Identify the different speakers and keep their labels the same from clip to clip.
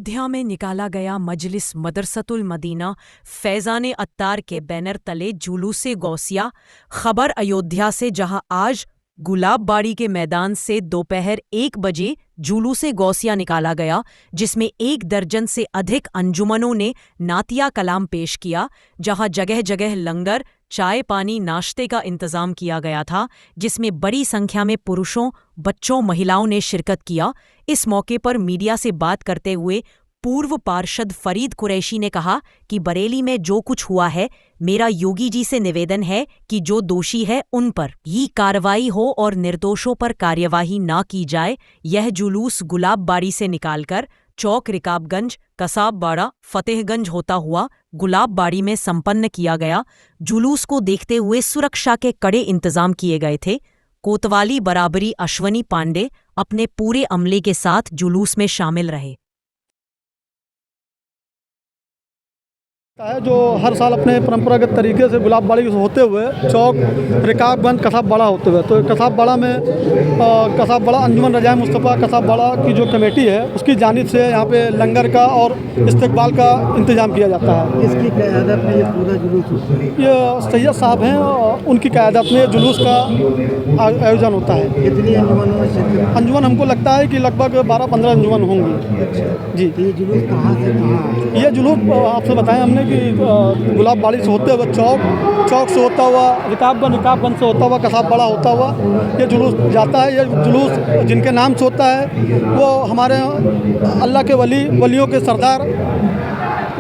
Speaker 1: अयोध्या में निकाला गया मजलिस मदरसतुल मदीना फैज़ान अत्तार के बैनर तले जुलूसे गौसिया। खबर अयोध्या से, जहां आज गुलाब बाड़ी के मैदान से दोपहर 1 बजे जुलूसे गौसिया निकाला गया, जिसमें 1 दर्जन से अधिक अंजुमनों ने नातिया कलाम पेश किया। जहां जगह जगह लंगर, चाय पानी, नाश्ते का इंतजाम किया गया था, जिसमें बड़ी संख्या में पुरुषों, बच्चों, महिलाओं ने शिरकत किया। इस मौके पर मीडिया से बात करते हुए पूर्व पार्षद फरीद कुरैशी ने कहा कि बरेली में जो कुछ हुआ है, मेरा योगी जी से निवेदन है कि जो दोषी है उन पर ही कार्रवाई हो और निर्दोषों पर कार्यवाही ना की जाए। यह जुलूस गुलाब बाड़ी से निकालकर चौक रिकाबगंज, कसाबबाड़ा, फतेहगंज होता हुआ गुलाब बाड़ी में संपन्न किया गया। जुलूस को देखते हुए सुरक्षा के कड़े इंतजाम किए गए थे। कोतवाली बराबरी अश्वनी पांडे अपने पूरे अमले के साथ जुलूस में शामिल रहे।
Speaker 2: जो हर साल अपने परंपरागत तरीके से गुलाब बाड़ी से होते हुए चौक रिकाबगंज कसाबबाड़ा होते हुए, तो कसाबबाड़ा में कसाबबाड़ा अंजुमन रजाए मुस्तफ़ा कसाबबाड़ा की जो कमेटी है उसकी जानिब से यहाँ पे लंगर का और इस्तकबाल का इंतज़ाम किया जाता है।
Speaker 3: इसकी क़यादत में ये पूरा जुलूस,
Speaker 2: ये सैयद साहब हैं, उनकी क़यादत में जुलूस का आयोजन होता है।
Speaker 3: कितनी अंजुमनों में शिरकत?
Speaker 2: अंजुमन हमको लगता है कि लगभग 12-15 अंजुमन होंगी।
Speaker 3: अच्छा
Speaker 2: जी।
Speaker 3: तो ये जुलूस कहाँ से कहाँ?
Speaker 2: ये जुलूस आपसे बताएं हमने कि गुलाब बाड़ी से होते हुए चौक से होता हुआ रिकाबगंज से होता हुआ कसाबबाड़ा होता हुआ ये जुलूस जाता है। ये जुलूस जिनके नाम से होता है वो हमारे अल्लाह के वलियों के सरदार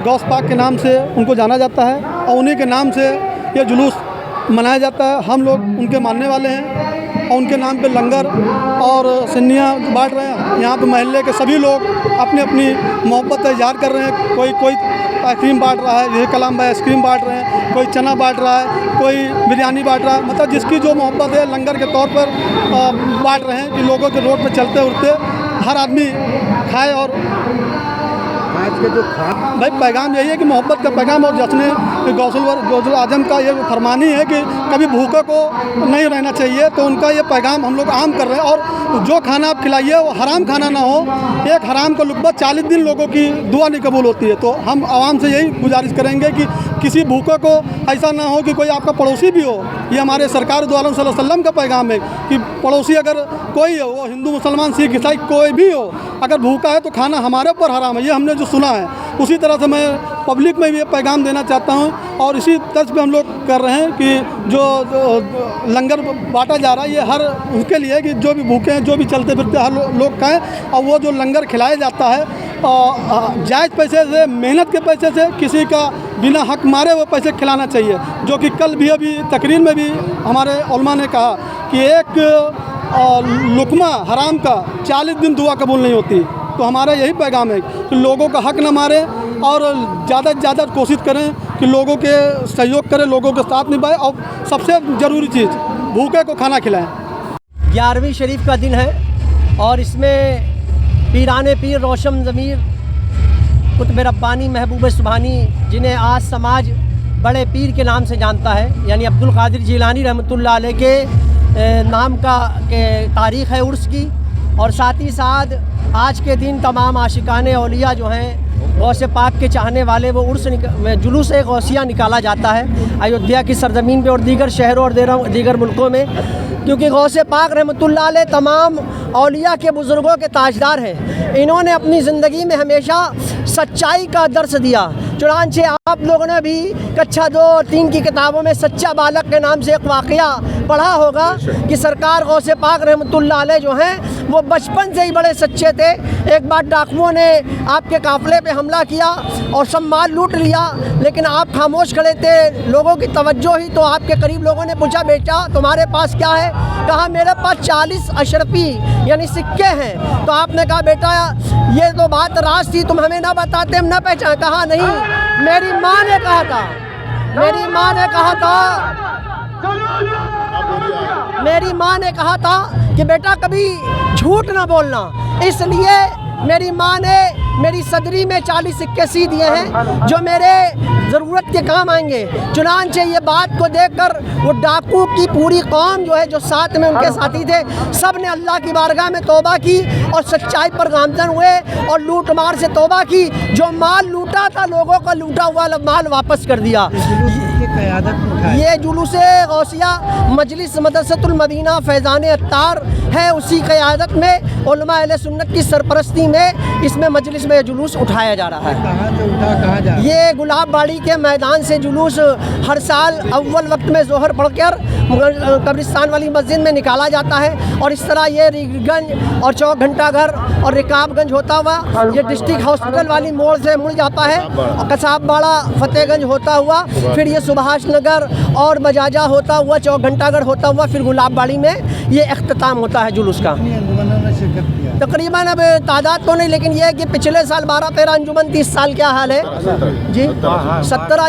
Speaker 2: गौस पाक के नाम से उनको जाना जाता है और उन्हीं के नाम से ये जुलूस मनाया जाता है। हम लोग उनके मानने वाले हैं और उनके नाम पे लंगर और सिन्नियाँ बांट रहे हैं। यहाँ पे महल्ले के सभी लोग अपनी अपनी मोहब्बत का इजहार कर रहे हैं। कोई आइसक्रीम बांट रहा है, जैसे कलाम भाई आइसक्रीम बांट रहे हैं, कोई चना बांट रहा है, कोई बिरयानी बांट रहा है। मतलब जिसकी जो मोहब्बत है लंगर के तौर पर बांट रहे हैं कि लोगों के रोड पर चलते उड़ते हर आदमी खाए। और
Speaker 3: आज के जो
Speaker 2: भाई पैगाम यही है कि मोहब्बत का पैगाम और जश्न गौसुल आजम का ये फरमानी है कि कभी भूखे को नहीं रहना चाहिए। तो उनका ये पैगाम हम लोग आम कर रहे हैं। और जो खाना आप खिलाइए वो हराम खाना ना हो। एक हराम का लुक़्मा 40 दिन लोगों की दुआ नहीं कबूल होती है। तो हम आवाम से यही गुजारिश करेंगे कि किसी भूखे को ऐसा ना हो कि कोई आपका पड़ोसी भी हो। ये हमारे सरकार दो आलम सल्लल्लाहु अलैहि वसल्लम का पैगाम है कि पड़ोसी अगर कोई हो, वो हिंदू मुसलमान सिख ईसाई कोई भी हो, अगर भूखा है तो खाना हमारे ऊपर हराम है। ये हमने जो सुना है उसी तरह से मैं पब्लिक में भी ये पैगाम देना चाहता हूँ। और इसी तर्ज पे हम लोग कर रहे हैं कि जो लंगर बांटा जा रहा है ये हर उसके लिए है कि जो भी भूखे हैं, जो भी चलते फिरते हर लोग खाएँ। और वो जो लंगर खिलाया जाता है जायज़ पैसे से, मेहनत के पैसे से, किसी का बिना हक मारे वो पैसे खिलाना चाहिए। जो कि कल भी अभी तकरीर में भी हमारे उलमा ने कहा कि एक लुक़मा हराम का 40 दिन दुआ कबूल नहीं होती। तो हमारा यही पैगाम है कि लोगों का हक न मारें और ज़्यादा से ज़्यादा कोशिश करें कि लोगों के सहयोग करें, लोगों के साथ निभाएं। और सबसे ज़रूरी चीज़ भूखे को खाना खिलाएं।
Speaker 4: 11वीं शरीफ का दिन है और इसमें पीराने पीर रोशन ज़मीर कुतुब रब्बानी महबूब सुबहानी, जिन्हें आज समाज बड़े पीर के नाम से जानता है, यानी अब्दुल कादिर जिलानी रहमतुल्लाह अलैह के नाम का तारीख़ है उर्स की। और साथ ही साथ आज के दिन तमाम आशिकाने औलिया जो हैं गौसे पाक के चाहने वाले, वो उर्स में जुलूस गौसिया निकाला जाता है अयोध्या की सरजमीन पे और दीगर शहरों और दीगर मुल्कों में। क्योंकि गौसे पाक रहमतुल्लाह अलैह तमाम औलिया के बुज़ुर्गों के ताजदार हैं। इन्होंने अपनी ज़िंदगी में हमेशा सच्चाई का दर्स दिया। चुनांचे आप लोगों ने भी कक्षा 2 और 3 की किताबों में सच्चा बालक के नाम से एक वाक़या पढ़ा होगा कि सरकार गौसे पाक रहमतुल्लाह अलैह जो हैं वो बचपन से ही बड़े सच्चे थे। एक बार डाकुओं ने आपके काफ़िले पे हमला किया और सब माल लूट लिया, लेकिन आप खामोश खड़े थे। लोगों की तवज्जो ही तो आपके करीब लोगों ने पूछा, बेटा तुम्हारे पास क्या है? कहा मेरे पास 40 अशरफी यानी सिक्के हैं। तो आपने कहा बेटा ये तो बात राज थी, तुम हमें ना बताते हम ना पहचान। कहा नहीं, मेरी माँ ने कहा था, मेरी माँ ने कहा था, मेरी माँ ने कहा था कि बेटा कभी झूठ ना बोलना। इसलिए मेरी माँ ने मेरी सदरी में 40 सिक्के सी दिए हैं जो मेरे ज़रूरत के काम आएंगे। चुनांचे ये बात को देखकर वो डाकू की पूरी कौम जो है, जो साथ में उनके साथी थे, सब ने अल्लाह की बारगाह में तौबा की और सच्चाई पर गामजन हुए और लूट मार से तौबा की। जो माल लूटा था, लोगों का लूटा हुआ माल वापस कर दिया।
Speaker 3: की क़यादत में उठाया।
Speaker 4: ये जुलूस गौसिया मजलिस मदरसतुल मदीना फैज़ान अत्तार है, उसी क़यादत में उलमा अहले सुन्नत की सरपरस्ती में इसमें मजलिस में जुलूस उठाया जा रहा है।
Speaker 3: कहाँ से उठा, कहाँ जा रहा है?
Speaker 4: ये गुलाब बाड़ी के मैदान से जुलूस हर साल अव्वल वक्त में जोहर पढ़कर कब्रिस्तान वाली मस्जिद में निकाला जाता है और इस तरह ये रीगंज और चौक घंटा घर और रिकाबगंज होता हुआ ये डिस्ट्रिक्ट हॉस्पिटल वाली मोड़ से मुड़ जाता है और कसाबबाड़ा फतेहगंज होता हुआ फिर ये सुभाष नगर और मजाजा होता हुआ चौक घंटागढ़ होता हुआ फिर गुलाब बाड़ी में ये अख्ताम होता है जुलूस का।
Speaker 3: कितनी अंजुमनों ने शिरकत किया?
Speaker 4: तकरीबन अब तादाद तो नहीं, लेकिन यह है कि पिछले साल 12-13 अंजुमन, 30 साल क्या हाल है जी, 17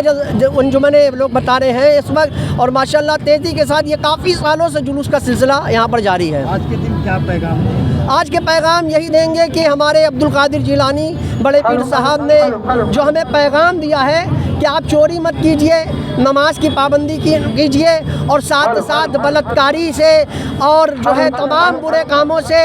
Speaker 4: अंजुमने लोग बता रहे हैं इस वक्त और माशाल्लाह तेज़ी के साथ ये काफ़ी सालों से जुलूस का सिलसिला यहाँ पर जारी है।
Speaker 3: आज के दिन क्या पैगाम है?
Speaker 4: आज के पैगाम यही देंगे कि हमारे अब्दुल कादिर जिलानी बड़े पीर साहब ने जो हमें पैगाम दिया है कि आप चोरी मत कीजिए, नमाज की पाबंदी कीजिए और साथ साथ बलात्कारी से और जो है तमाम बुरे कामों से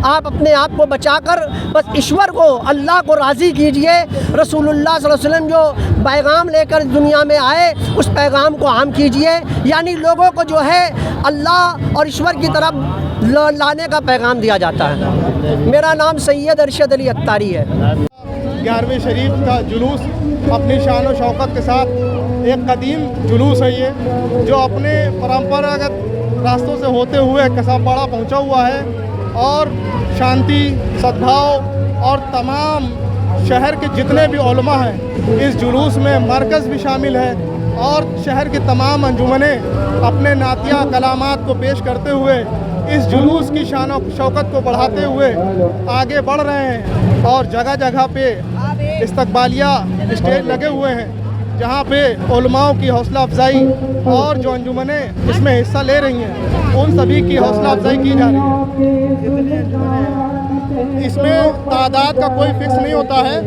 Speaker 4: आप अपने आप को बचाकर बस ईश्वर को, अल्लाह को राज़ी कीजिए। रसूलुल्लाह सल्लल्लाहु अलैहि वसल्लम जो पैगाम लेकर दुनिया में आए उस पैगाम को आम कीजिए, यानी लोगों को जो है अल्लाह और ईश्वर की तरफ लाने का पैगाम दिया जाता है। मेरा नाम सैयद अरशद अली अत्तारी है।
Speaker 2: 11वीं शरीफ का जुलूस अपनी शान और शौकत के साथ एक कदीम जुलूस है ये, जो अपने परंपरागत रास्तों से होते हुए कसाबबाड़ा पहुंचा हुआ है और शांति, सद्भाव और तमाम शहर के जितने भी उलमा हैं इस जुलूस में मरकज़ भी शामिल है और शहर के तमाम अंजुमने अपने नातिया कलामात को पेश करते हुए इस जुलूस की शान और शौकत को बढ़ाते हुए आगे बढ़ रहे हैं और जगह जगह पे इस्तकबालिया स्टेज लगे हुए हैं जहाँ पे उलमाओं की हौसला अफजाई और जो अंजुमने इसमें हिस्सा ले रही हैं उन सभी की हौसला अफजाई की जा रही है।
Speaker 3: कितनी अंजुमनें हैं?
Speaker 2: इसमें तादाद का कोई फिक्स नहीं होता है,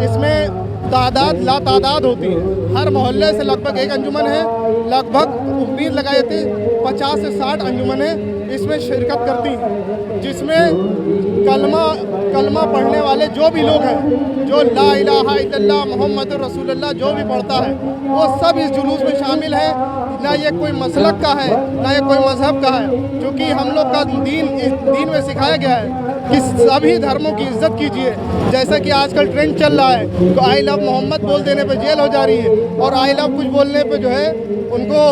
Speaker 2: इसमें तादाद ला तादाद होती है। हर मोहल्ले से लगभग एक अंजुमन है, लगभग उम्मीद लगाई जाती है 50 से 60 अंजुमनें इसमें शिरकत करती हैं, जिसमें कलमा पढ़ने वाले जो भी लोग हैं, जो ला इलाहा इल्लल्लाह मुहम्मद रसूलुल्लाह जो भी पढ़ता है वो सब इस जुलूस में शामिल है। ना ये कोई मसलक का है, ना ये कोई मज़हब का है, क्योंकि हम लोग का दीन इस दीन में सिखाया गया है कि सभी धर्मों की इज्जत कीजिए। जैसा कि आजकल ट्रेंड चल रहा है तो आई लव मोहम्मद बोल देने पे जेल हो जा रही है और आई लव कुछ बोलने पे जो है उनको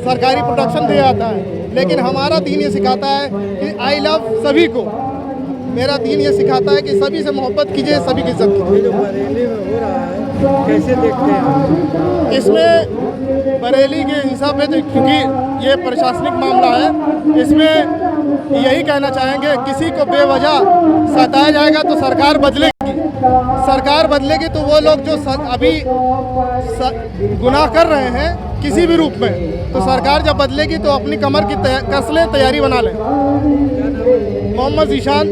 Speaker 2: सरकारी प्रोटेक्शन दिया जाता है, लेकिन हमारा दीन ये सिखाता है कि आई लव सभी को। मेरा दीन ये सिखाता है कि सभी से मोहब्बत कीजिए, सभी की इज्जत कीजिए।
Speaker 3: ये जो बरेली में हो रहा है कैसे देखते हैं?
Speaker 2: इसमें बरेली के हिसाब से क्योंकि ये प्रशासनिक मामला है, इसमें यही कहना चाहेंगे किसी को बेवजह सताया जाएगा तो सरकार बदलेगी। सरकार बदलेगी तो वो लोग जो अभी गुनाह कर रहे हैं किसी भी रूप में, तो सरकार जब बदलेगी तो अपनी कमर की कस लें, तैयारी बना लें। मोहम्मद ज़ीशान,